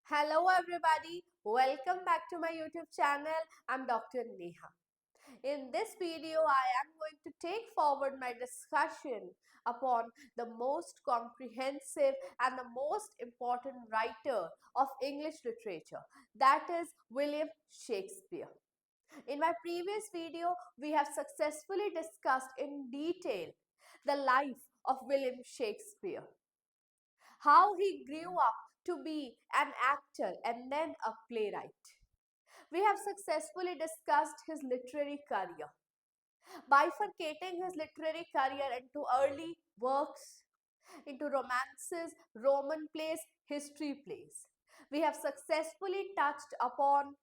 Hello everybody, welcome back to my YouTube channel. I'm Dr. Neha. In this video, I am going to take forward my discussion upon the most comprehensive and the most important writer of English literature, that is William Shakespeare. In my previous video, we have successfully discussed in detail the life of William Shakespeare, how he grew up to be an actor and then a playwright. We have successfully discussed his literary career, bifurcating his literary career into early works, into romances, Roman plays, history plays. We have successfully touched upon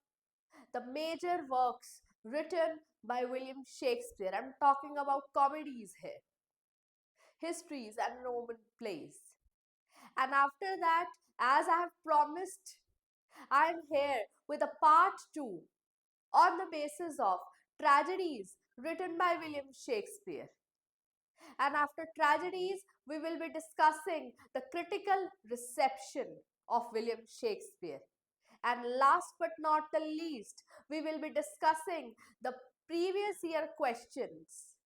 the major works written by William Shakespeare. I'm talking about comedies here, histories, and Roman plays. And after that, as I have promised, I am here with a part 2 on the basis of tragedies written by William Shakespeare. And after tragedies, we will be discussing the critical reception of William Shakespeare. And last but not the least, we will be discussing the previous year questions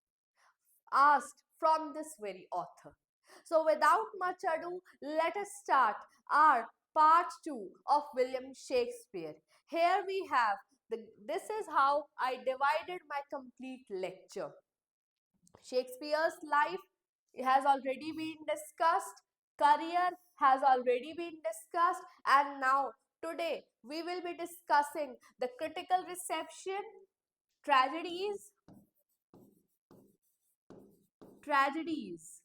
asked from this very author. So, without much ado, let us start our part 2 of William Shakespeare. Here we have this is how I divided my complete lecture. Shakespeare's life has already been discussed, career has already been discussed, and now today we will be discussing the critical reception, tragedies, tragedies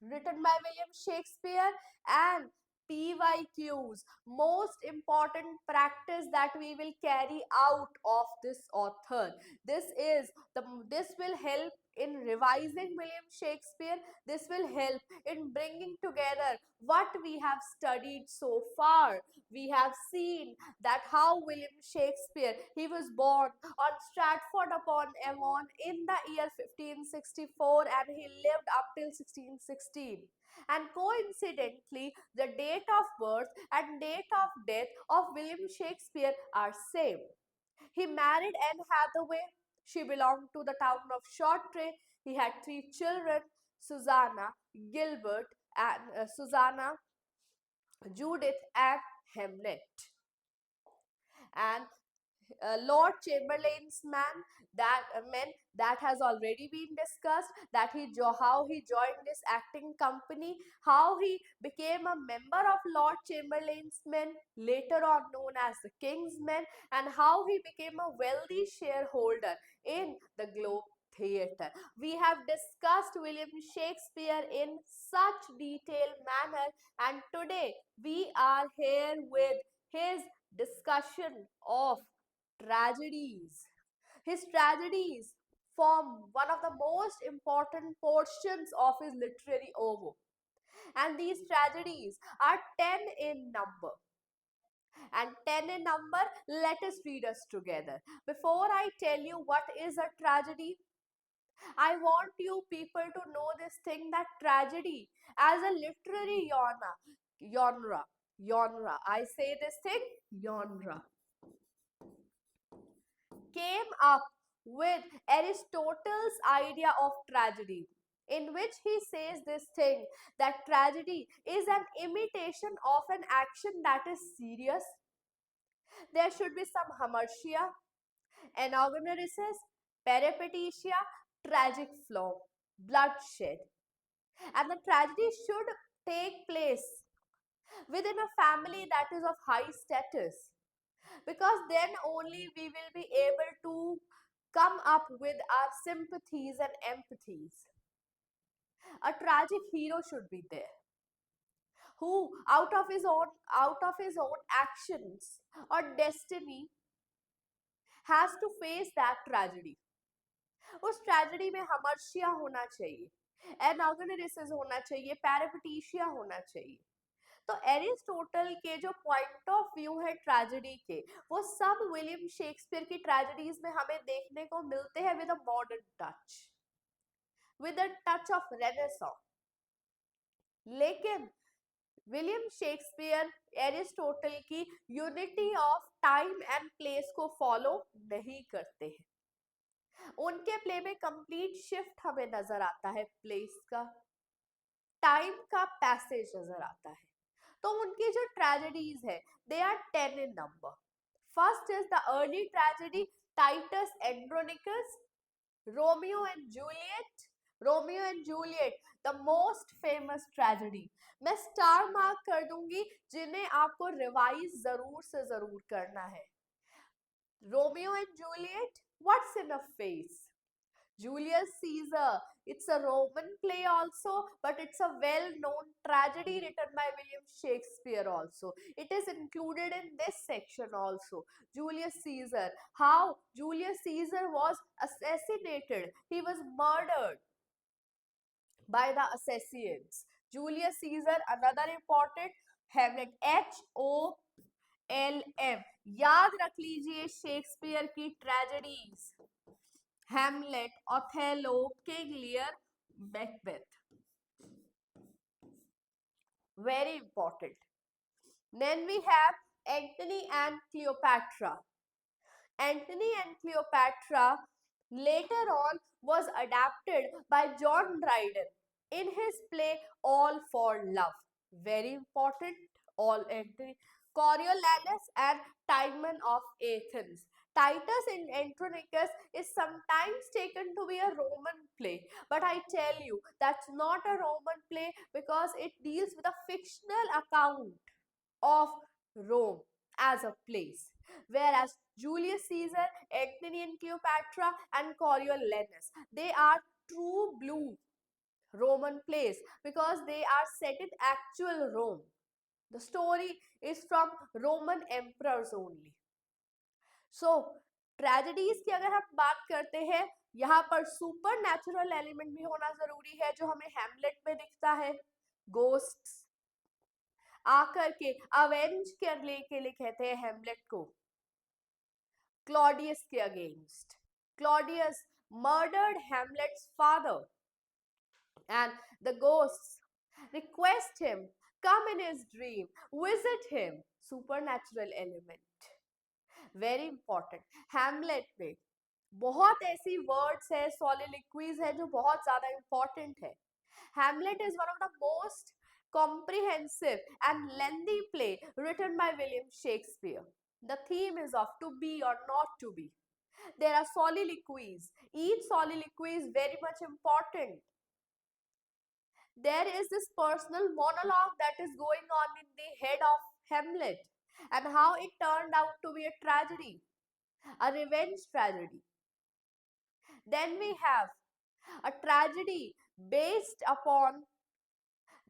written by William Shakespeare, and PYQs, most important practice that we will carry out of this author. This is this will help in revising William Shakespeare. This will help in bringing together what we have studied so far. We have seen that how William Shakespeare, he was born on Stratford upon Avon in the year 1564 and he lived up till 1616. And coincidentally, the date of birth and date of death of William Shakespeare are same. He married Anne Hathaway. She belonged to the town of Shortray. He had three children, Susanna, Gilbert, and Susanna, Judith, and Hamlet. And Lord Chamberlain's man that has already been discussed, that how he joined this acting company, how he became a member of Lord Chamberlain's men, later on known as the King's Men, and how he became a wealthy shareholder in the Globe Theatre. We have discussed William Shakespeare in such detailed manner, and today we are here with his discussion of tragedies. His tragedies form one of the most important portions of his literary oeuvre. And these tragedies are 10 in number. And 10 in number, let us read us together. Before I tell you what is a tragedy, I want you people to know this thing that tragedy as a literary I say this thing, genre, came up with Aristotle's idea of tragedy, in which he says this thing that tragedy is an imitation of an action that is serious. There should be some hamartia, anagnorisis, peripetetia, tragic flaw, bloodshed. And the tragedy should take place within a family that is of high status, because then only we will be able to come up with our sympathies and empathies. A tragic hero should be there who out of his own actions or destiny has to face that tragedy. उस tragedy में हमर्शिया होना चाहिए, एनागोनरिसिस होना चाहिए, पैरापेटिशिया होना चाहिए. तो Aristotle के जो पॉइंट ऑफ व्यू है ट्रेजेडी के, वो सब विलियम शेक्सपियर की ट्रेजेडीज में हमें देखने को मिलते हैं with a modern touch, with a touch of renaissance. लेकिन विलियम शेक्सपियर एरिस्टोटल की unity of time and place को फॉलो नहीं करते हैं। उनके प्ले में कंप्लीट शिफ्ट हमें नजर आता है, प्लेस का, टाइम का पैसेज नजर आता है। तो उनकी जो ट्रेजेडीज है, they are 10 in number. First is the early tragedy Titus Andronicus, Romeo and Juliet. Romeo and Juliet the most famous tragedy. मैं स्टार मार्क कर दूंगी, जिन्हें आपको रिवाइज जरूर से जरूर करना है। Romeo and Juliet, what's in a face? Julius Caesar. It's a Roman play also, but it's a well-known tragedy written by William Shakespeare also. It is included in this section also. Julius Caesar. How Julius Caesar was assassinated. He was murdered by the assassins. Julius Caesar, another important Hamlet, HOLM. याद रख लीजिए Shakespeare की tragedies, Hamlet, Othello, King Lear, Macbeth. Very important. Then we have Antony and Cleopatra. Antony and Cleopatra later on was adapted by John Dryden in his play All for Love. Very important. All Antony. Coriolanus and Timon of Athens. Titus and Andronicus is sometimes taken to be a Roman play, but I tell you that's not a Roman play because it deals with a fictional account of Rome as a place. Whereas Julius Caesar, Antony and Cleopatra, and Coriolanus, they are true blue Roman plays because they are set in actual Rome. The story is from Roman emperors only. So, tragedies की अगर हम बात करते हैं, यहाँ पर super natural element भी होना जरूरी है, जो हमें हैमलेट में दिखता है। गोस्ट्स आकर के अवेंज करने के लिए कहते हैं हैमलेट को क्लॉडियस के against. Claudius murdered Hamlet's father, and the ghosts request him come in his dream, visit him. Supernatural element, very important। Hamlet में बहुत ऐसी वर्ड्स है, सॉलिलोक्वीज है, जो बहुत ज्यादा इंपॉर्टेंट है। Hamlet is one of the most comprehensive and lengthy play written by William Shakespeare. The theme is of to be or not to be. There are soliloquies. Each soliloquy is very much important. There is this personal monologue that is going on in the head of Hamlet, and how it turned out to be a tragedy, a revenge tragedy. Then we have a tragedy based upon,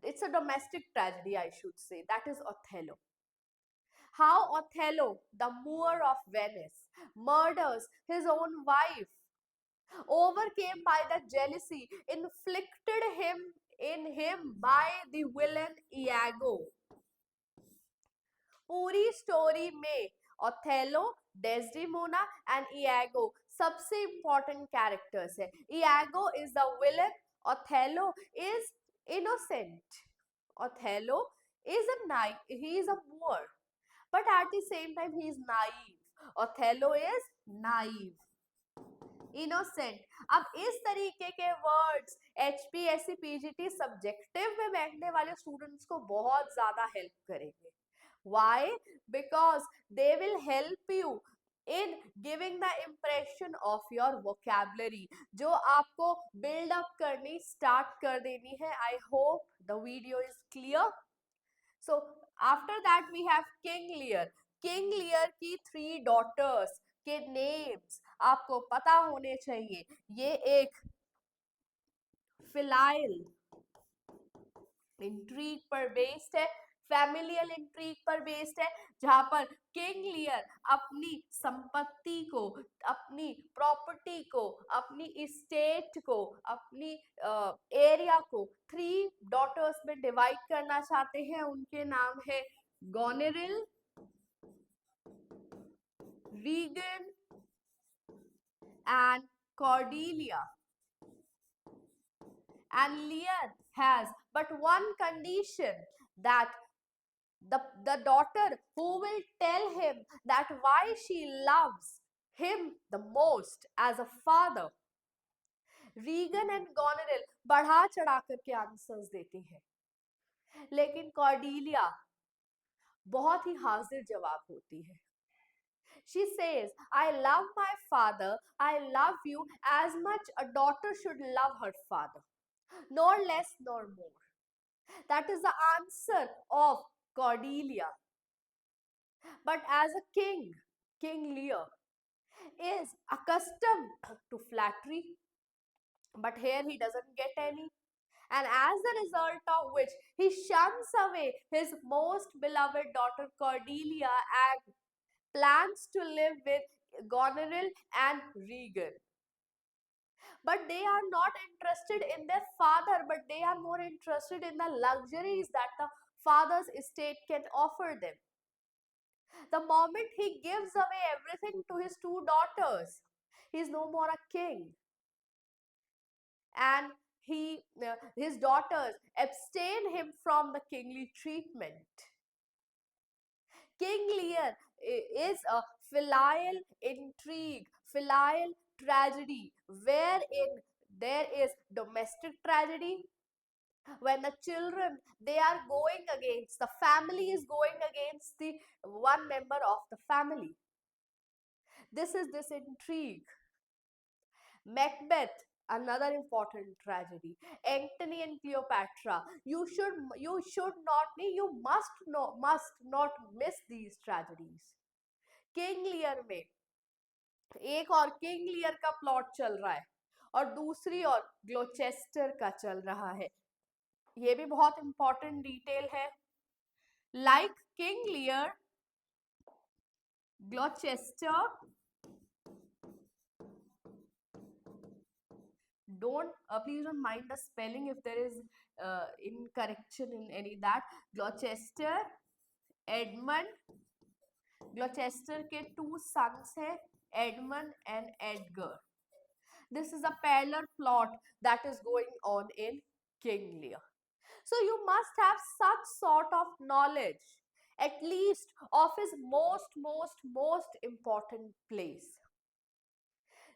it's a domestic tragedy, I should say, that is Othello. How Othello, the Moor of Venice, murders his own wife, overcame by the jealousy inflicted in him by the villain Iago. पूरी story में Othello, Desdemona and Iago सबसे important characters है। Iago is the villain, Othello is innocent. Othello is he is a Moor, but at the same time he is naive. Othello is naive, innocent. अब इस तरीके के words HPSC PGT subjective में बैठने वाले students को बहुत ज्यादा हेल्प करेंगे। Why? Because they will help you in giving the impression of your vocabulary, जो आपको build up करनी start कर देनी है। I hope the video is clear. So after that we have King Lear. King Lear की 3 daughters के names आपको पता होने चाहिए। ये एक फिलाइल इंट्रीग पर बेस्ड है, फैमिलियल इंट्रीग पर बेस्ड है, जहां पर किंग लियर अपनी संपत्ति को, अपनी प्रॉपर्टी को, अपनी स्टेट को, अपनी एरिया को 3 डॉटर्स में डिवाइड करना चाहते हैं। उनके नाम है Goneril, Regan and Cordelia. And Lear has but one condition, that the daughter who will tell him that why she loves him the most as a father. Regan and Goneril बढ़ा चढ़ा करके answers देती हैं, लेकिन Cordelia बहुत ही हाजिर जवाब होती है. She says, I love my father, I love you as much a daughter should love her father, nor less nor more. That is the answer of Cordelia. But as a king, King Lear is accustomed to flattery, but here he doesn't get any. And as a result of which, he shuns away his most beloved daughter Cordelia and plans to live with Goneril and Regan. But they are not interested in their father, but they are more interested in the luxuries that the father's estate can offer them. The moment he gives away everything to his two daughters, he is no more a king. And his daughters abstain him from the kingly treatment. King Lear is a filial intrigue, filial tragedy, wherein there is domestic tragedy, when the children they are going against, the family is going against the one member of the family. This is this intrigue. Macbeth, another important tragedy. Antony and Cleopatra. You should not me. You must not miss these tragedies. King Lear में एक और King Lear का plot चल रहा है और दूसरी ओर ग्लोचेस्टर का चल रहा है. ये भी बहुत इंपॉर्टेंट डिटेल है. Like King Lear, Gloucester don't please don't mind the spelling if there is incorrection in any that. Gloucester, Edmund, Gloucester के two sons हैं, Edmund and Edgar. This is a parallel plot that is going on in King Lear. So you must have such sort of knowledge, at least of his most important place.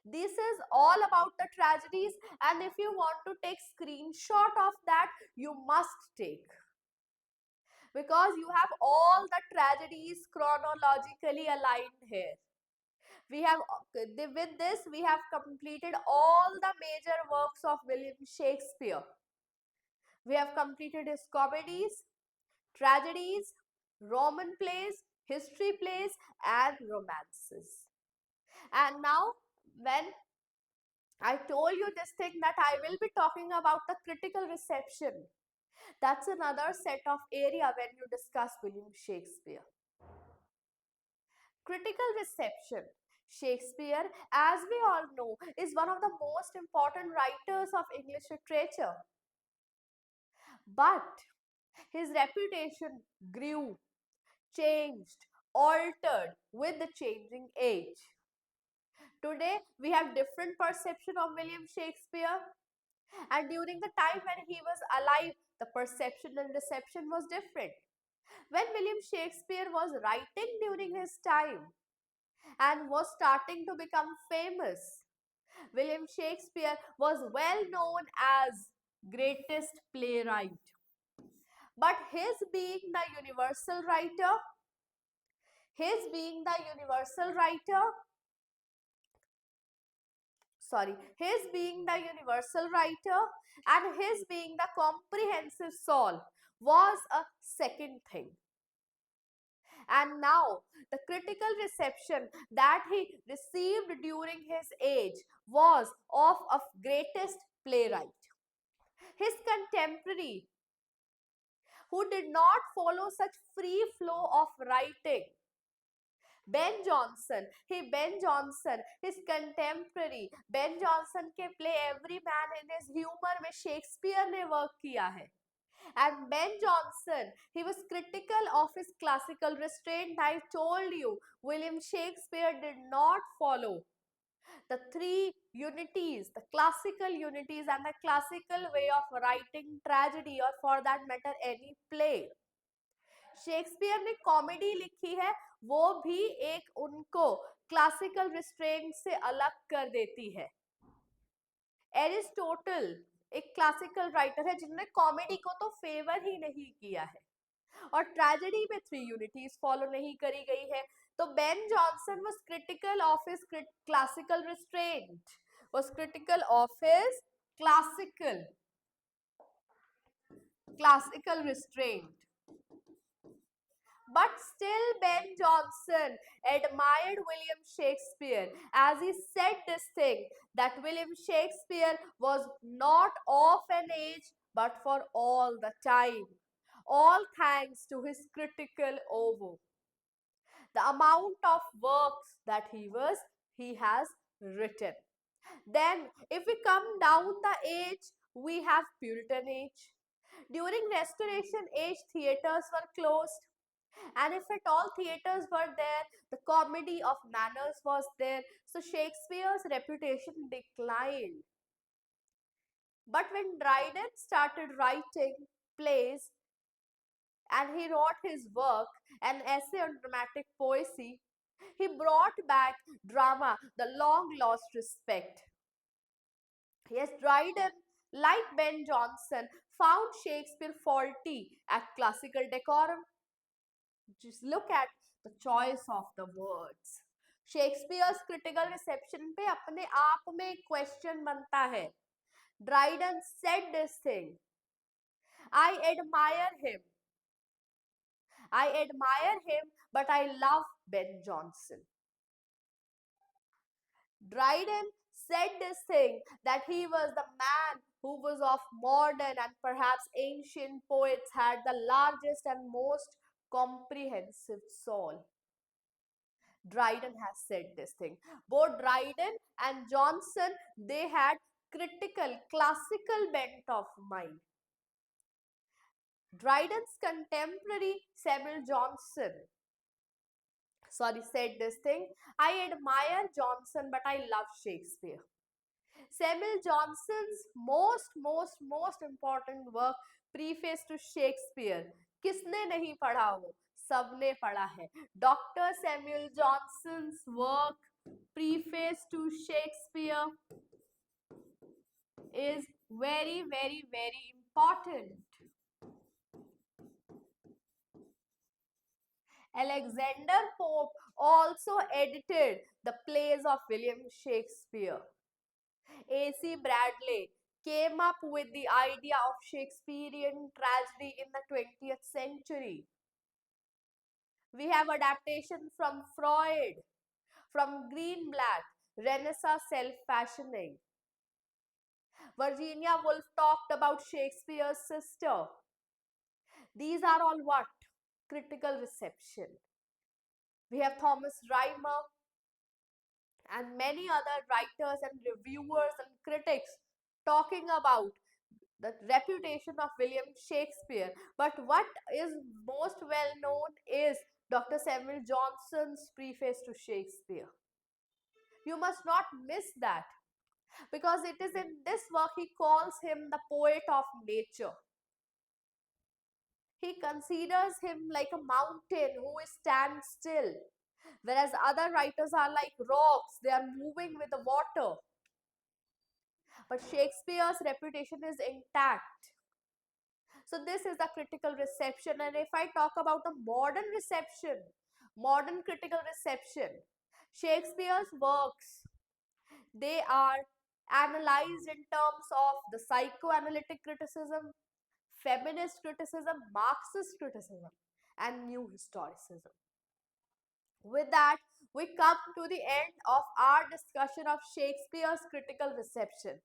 This is all about the tragedies, and if you want to take screenshot of that, you must take, because you have all the tragedies chronologically aligned here. We have with this we have completed all the major works of William Shakespeare. We have completed his comedies, tragedies, Roman plays, history plays, and romances. And now, when I told you this thing that I will be talking about the critical reception, that's another set of area when you discuss William Shakespeare. Critical reception. Shakespeare, as we all know, is one of the most important writers of English literature. But his reputation grew, changed, altered with the changing age. Today, we have different perception of William Shakespeare, and during the time when he was alive, the perception and reception was different. When William Shakespeare was writing during his time and was starting to become famous, William Shakespeare was well known as greatest playwright. But his being the universal writer, his being the universal writer, his being the universal writer and his being the comprehensive soul was a second thing. And now, the critical reception that he received during his age was of a greatest playwright. His contemporary, who did not follow such free flow of writing, Ben Jonson, his contemporary, Ben Jonson के play Every Man in His Humor में Shakespeare ने work किया है. And Ben Jonson, he was critical of his classical restraint. I told you, William Shakespeare did not follow the three unities, the classical unities and the classical way of writing tragedy, or for that matter any play. Shakespeare ने comedy लिखी है, वो भी एक उनको classical restraint से अलग कर देती है। एरिस्टोटल एक क्लासिकल राइटर है जिन्होंने कॉमेडी को तो फेवर ही नहीं किया है, और ट्रेजेडी में थ्री यूनिटीज फॉलो नहीं करी गई है। तो Ben Jonson was critical of his classical restraint, was critical of his classical classical restraint. But still, Ben Jonson admired William Shakespeare, as he said this thing, that William Shakespeare was not of an age but for all the time, all thanks to his critical oeuvre. The amount of works that he has written. Then, if we come down the age, we have Puritan age. During Restoration age, theatres were closed, and if at all theatres were there, the comedy of manners was there. So Shakespeare's reputation declined. But when Dryden started writing plays and he wrote his work, an essay on dramatic poesy, he brought back drama, the long lost respect. Yes, Dryden, like Ben Jonson, found Shakespeare faulty at classical decorum. Just look at the choice of the words. Shakespeare's critical reception पे अपने आप में एक question बनता है. Dryden said this thing. I admire him. I admire him, but I love Ben Jonson. Dryden said this thing, that he was the man who was of modern and perhaps ancient poets, had the largest and most comprehensive soul. Dryden has said this thing. Both Dryden and Jonson, they had critical, classical bent of mind. Dryden's contemporary Samuel Johnson, said this thing. I admire Johnson, but I love Shakespeare. Samuel Johnson's most important work, Preface to Shakespeare. किसने नहीं पढ़ा वो? सबने पढ़ा है. Dr. Samuel Johnson's work, Preface to Shakespeare, is very important. Alexander Pope also edited the plays of William Shakespeare. A.C. Bradley came up with the idea of Shakespearean tragedy in the 20th century. We have adaptation from Freud, from Greenblatt, Renaissance self-fashioning. Virginia Woolf talked about Shakespeare's sister. These are all what? Critical reception. We have Thomas Rhymer and many other writers and reviewers and critics talking about the reputation of William Shakespeare. But what is most well known is Dr. Samuel Johnson's preface to Shakespeare. You must not miss that, because it is in this work he calls him the poet of nature. He considers him like a mountain who stands still, whereas other writers are like rocks, they are moving with the water. But Shakespeare's reputation is intact. So this is the critical reception. And if I talk about the modern reception, modern critical reception, Shakespeare's works, they are analyzed in terms of the psychoanalytic criticism, feminist criticism, Marxist criticism, and new historicism. With that, we come to the end of our discussion of Shakespeare's critical reception.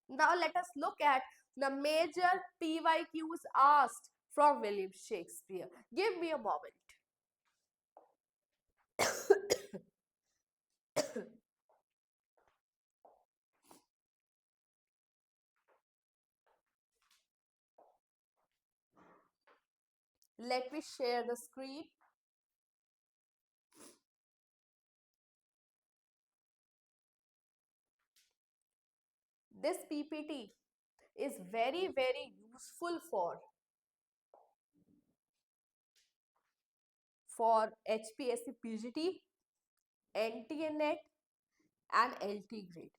Now let us look at the major PYQs asked from William Shakespeare. Give me a moment. Let me share the screen. This PPT is very useful for for HPSC PGT, NT NET and LT grade.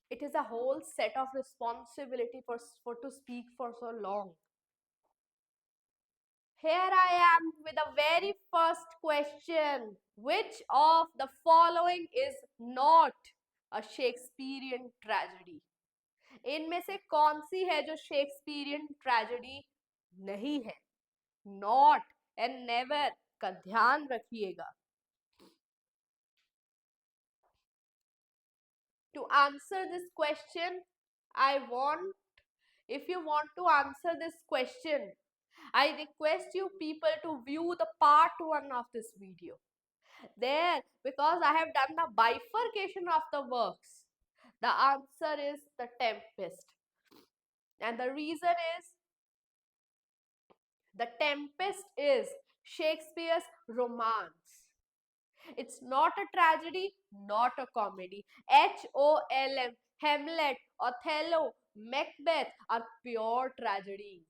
It is a whole set of responsibility for to speak for so long. Here I am with the very first question. Which of the following is not a Shakespearean tragedy? इनमें से कौन सी है जो Shakespearean tragedy नहीं है? Not and never का ध्यान रखिएगा. To answer this question, I want, if you want to answer this question, I request you people to view the part 1 of this video. There, because I have done the bifurcation of the works, the answer is The Tempest. And the reason is, The Tempest is Shakespeare's romance. It's not a tragedy, not a comedy. HOLM, Hamlet, Othello, Macbeth are pure tragedies.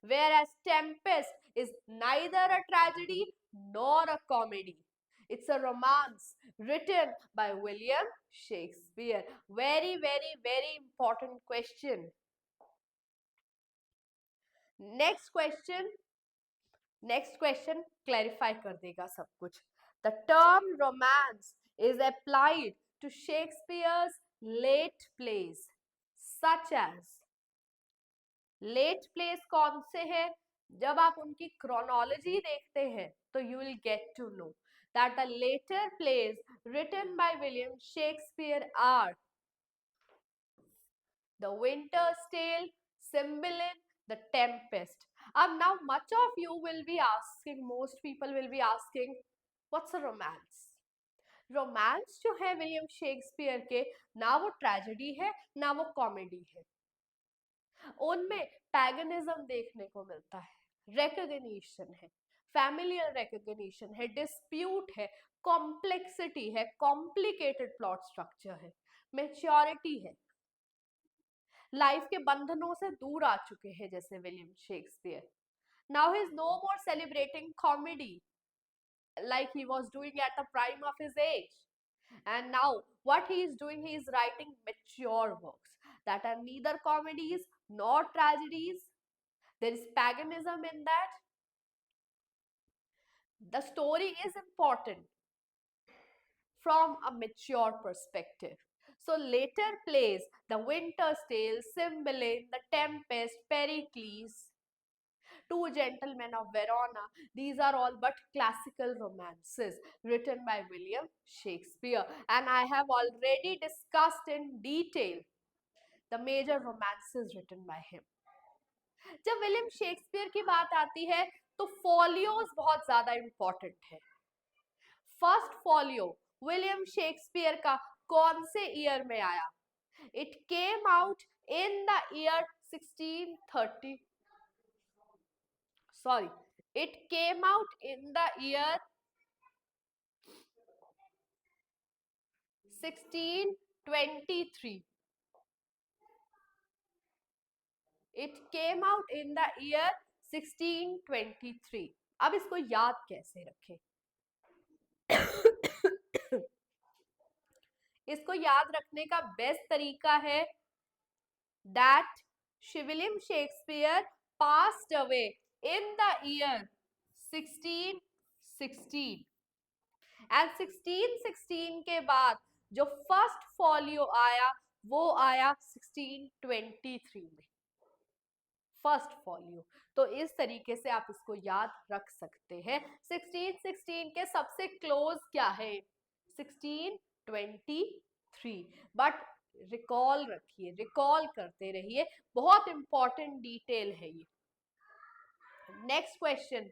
Whereas Tempest is neither a tragedy nor a comedy. It's a romance written by William Shakespeare. Very, very, very important question. Next question. Next question clarify कर देगा सब कुछ. The term romance is applied to Shakespeare's late plays such as. Late plays कौन से हैं? जब आप उनकी क्रोनोलॉजी देखते हैं तो you will get to know that the later plays written by William Shakespeare are The Winter's Tale, Cymbeline, The Tempest. Now much of you will be asking, most people will be asking, what's a romance? Romance जो है William Shakespeare के, ना वो tragedy है ना वो comedy है. उनमें पैगनिज्म देखने को मिलता है, रिकॉग्निशन है, फैमिलियर रिकॉग्निशन है, डिस्प्यूट है, कॉम्प्लेक्सिटी है, कॉम्प्लिकेटेड प्लॉट स्ट्रक्चर है, मैच्योरिटी है, लाइफ के बंधनों से दूर आ चुके हैं जैसे William Shakespeare. Now he is no more celebrating comedy like he was doing at the prime of his age. And now what he is doing, he is writing mature works that are neither comedies nor tragedies. There is paganism in that. The story is important from a mature perspective. So later plays The Winter's Tale, Cymbeline, The Tempest, Pericles, Two Gentlemen of Verona, these are all but classical romances written by William Shakespeare. And I have already discussed in detail the major romances written by him. जब William Shakespeare की बात आती है तो फॉलियोज बहुत ज्यादा important है. First folio William Shakespeare का कौन से ईयर में आया? It came out in the year 1630. Sorry, it came out in the year 1623. It came out in the year 1623. अब इसको याद कैसे रखें? इसको याद रखने का बेस्ट तरीका है that William Shakespeare passed away in the year 1616. And 1616 के बाद जो फर्स्ट फॉलियो आया वो आया 1623 में, फर्स्ट फॉलियो. तो इस तरीके से आप इसको याद रख सकते हैं. 1616 के सबसे क्लोज क्या है? 1623. बट रिकॉल रखिए, रिकॉल करते रहिए, बहुत इंपॉर्टेंट डिटेल है ये. Next question.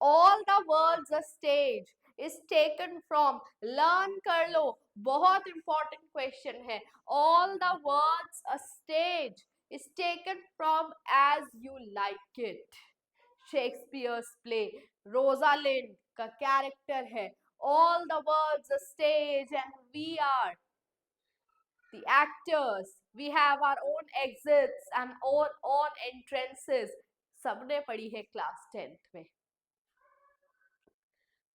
All the world's a stage is taken from, learn कर लो, बहुत इंपॉर्टेंट क्वेश्चन है. All the words a stage is taken from As You Like It, Shakespeare's play. Rosalind का कैरेक्टर है All the world's a stage and we are the actors. We have our own exits and own entrances. सबने पढ़ी है class 10th में.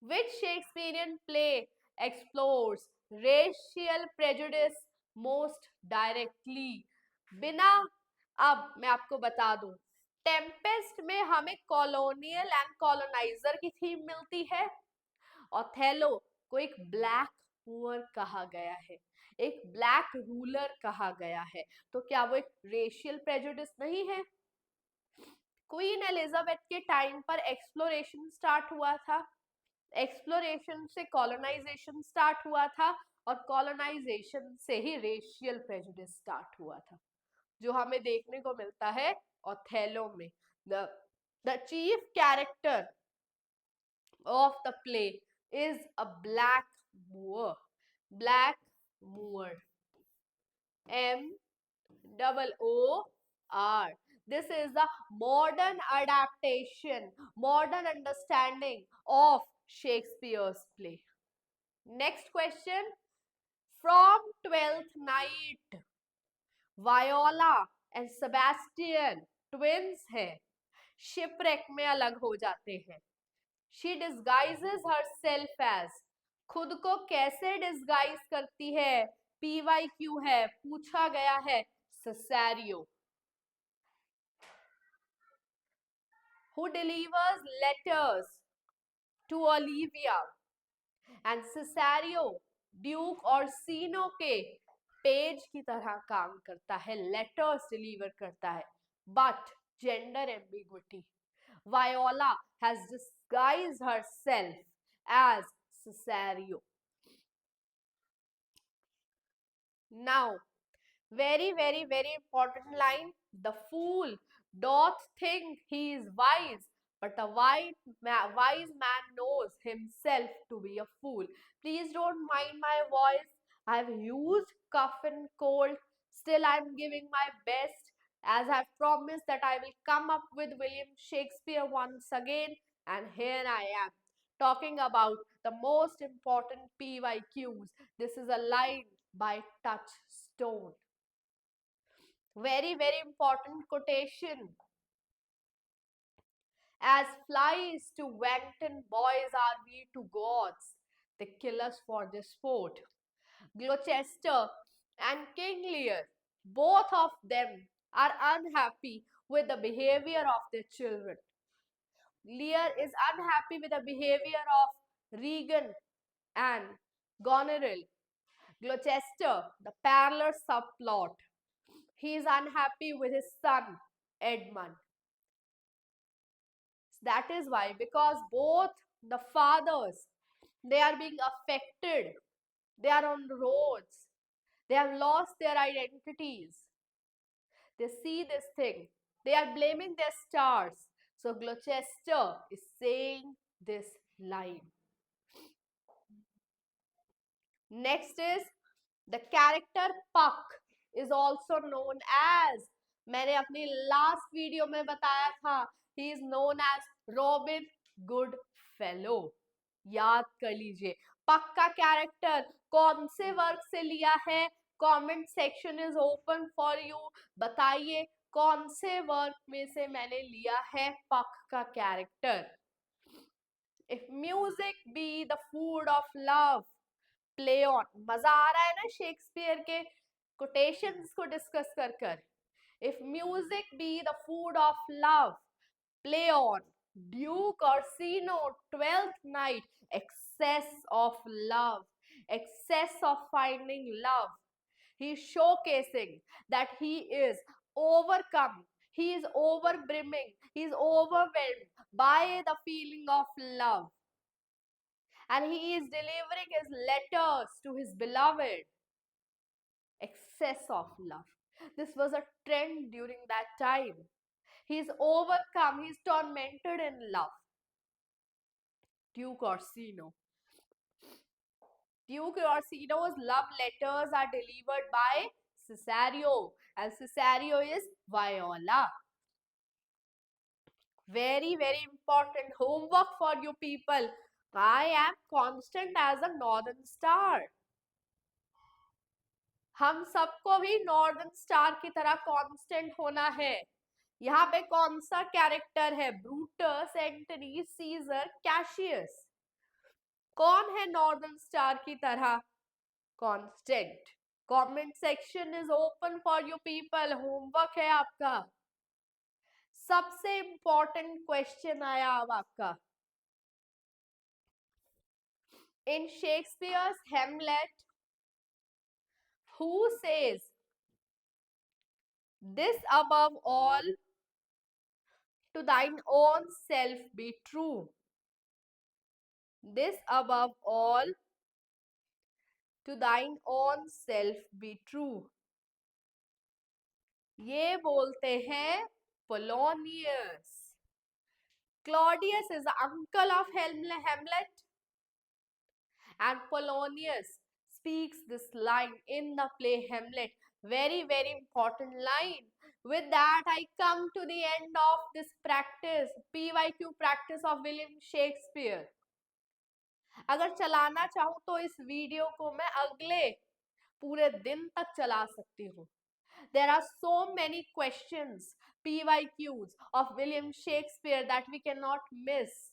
Which Shakespearean play explores racial prejudice most directly? बिना अब मैं आपको बता दूं, टेम्पेस्ट में हमें कॉलोनियल एंड कॉलोनाइजर की थीम मिलती है. ओथेलो को एक ब्लैक पुअर कहा गया है, एक ब्लैक रूलर कहा गया है. तो क्या वो एक रेशियल प्रेजुडिस नहीं है? क्वीन एलिजाबेथ के टाइम पर एक्सप्लोरेशन स्टार्ट हुआ था. एक्सप्लोरेशन से कॉलोनाइजेशन स्टार्ट हुआ था और कॉलोनाइजेशन से ही रेशियल प्रेजुडिस स्टार्ट हुआ था, जो हमें देखने को मिलता है ओथेलो में. The chief character of the play is a black Moor. Black Moor. Moor. This is the modern adaptation, modern understanding of Shakespeare's play. Next question. From Twelfth Night, Viola and Sebastian twins हैं, shipwreck में अलग हो जाते हैं. She disguises herself as, खुद को कैसे disguise करती है? PYQ है, पूछा गया है. Cesario, who delivers letters to Olivia, and Cesario Duke Orsino के पेज की तरह काम करता है, लेटर्स डिलीवर करता है. But gender ambiguity, Viola has disguised herself as Cesario. Now, very, very, very important line. The fool doth think he is wise, but a wise man knows himself to be a fool. Please don't mind my voice. I've used cough and cold. Still, I'm giving my best, as I've promised that I will come up with William Shakespeare once again. And here I am talking about the most important PYQs. This is a line by Touchstone. Very, very important quotation. As flies to wanton boys are we to gods. They kill us for their sport. Gloucester and King Lear, both of them are unhappy with the behavior of their children. Lear is unhappy with the behavior of Regan and Goneril. Gloucester, the parlor subplot. He is unhappy with his son, Edmund. That is why, because both the fathers, they are being affected. They are on the roads. They have lost their identities. They see this thing. They are blaming their stars. So Gloucester is saying this line. Next is the character Puck is also known as, मैंने अपनी last video में बताया था, he is known as Robin Goodfellow. याद कर लीजिए. पक का कैरेक्टर कौन से वर्क से लिया है? Comment section is open for you. बताइए कौन से वर्क में से मैंने लिया है पक का character. If music be the food of love, play on. मजा आ रहा है ना शेक्सपियर के कोटेशंस को डिस्कस कर कर. If music be the food of love, play on. Duke Orsino, 12th Night, excess of love, excess of finding love. He's showcasing that he is overcome, he is overbrimming, he is overwhelmed by the feeling of love. And he is delivering his letters to his beloved. Excess of love. This was a trend during that time. He's overcome, he's tormented in love. Duke Orsino. Duke Orsino's love letters are delivered by Cesario, and Cesario is Viola. Very, very important homework for you people. I am constant as a northern star. हम सबको भी northern star की तरह constant होना है. यहाँ पे कौन सा कैरेक्टर है? Brutus, Antony, Caesar, Cassius. कौन है नॉर्दर्न स्टार की तरह constant? Comment section is open for you people. Homework है आपका. सबसे इंपॉर्टेंट क्वेश्चन आया अब आपका. In Shakespeare's Hamlet, who says this above all, to thine own self be true? This above all, to thine own self be true. ये बोलते हैं Polonius. Claudius is the uncle of Hamlet, and Polonius speaks this line in the play Hamlet. Very, very important line. With that, I come to the end of this practice, PYQ practice of William Shakespeare. अगर चलाना चाहूँ तो इस video को मैं अगले पूरे दिन तक चला सकती हूँ. There are so many questions, PYQs of William Shakespeare that we cannot miss.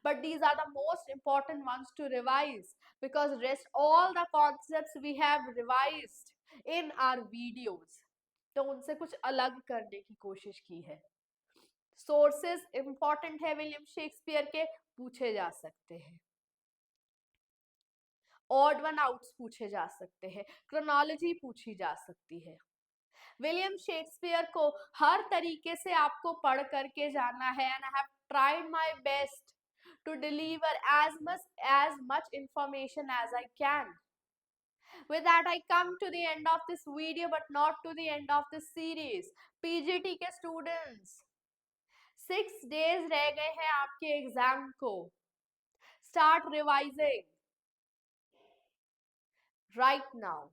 But these are the most important ones to revise, because rest all the concepts we have revised in our videos. तो उनसे कुछ अलग करने की कोशिश की है. Sources important है विलियम शेक्सपियर के, पूछे जा सकते हैं. ऑड वन आउट्स पूछे जा सकते हैं. क्रोनोलॉजी पूछी जा सकती है. विलियम शेक्सपियर को हर तरीके से आपको पढ़ करके जाना है. And I have tried my best to deliver as much information as I can. With that, I come to the end of this video, but not to the end of this series. PGT के students, 6 days रह गए हैं आपके exam को. Start revising right now.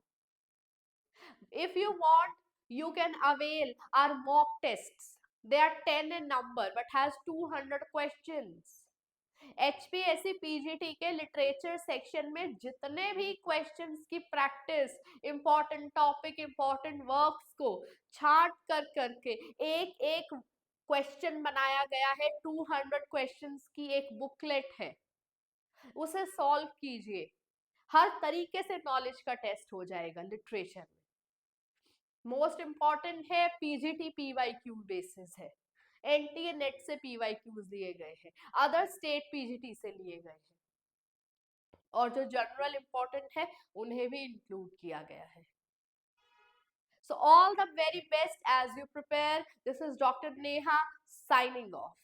If you want, you can avail our mock tests. They are 10 in number, but has 200 questions. HPSC PGT के literature section में जितने भी क्वेश्चंस की practice, important topic, important works को छांट कर करके एक एक क्वेश्चन बनाया गया है. 200 क्वेश्चंस की एक बुकलेट है, उसे सॉल्व कीजिए. हर तरीके से नॉलेज का टेस्ट हो जाएगा लिटरेचर में. मोस्ट इंपॉर्टेंट है, पीजीटी पीवाईक्यू बेसिस है. एनटीए नेट से पीवाईक्यूज दिए गए हैं, अदर स्टेट पीजीटी से लिए गए हैं, और जो जनरल इंपॉर्टेंट है उन्हें भी इंक्लूड किया गया है. So all the very best as you prepare. This is Dr. Neha signing off.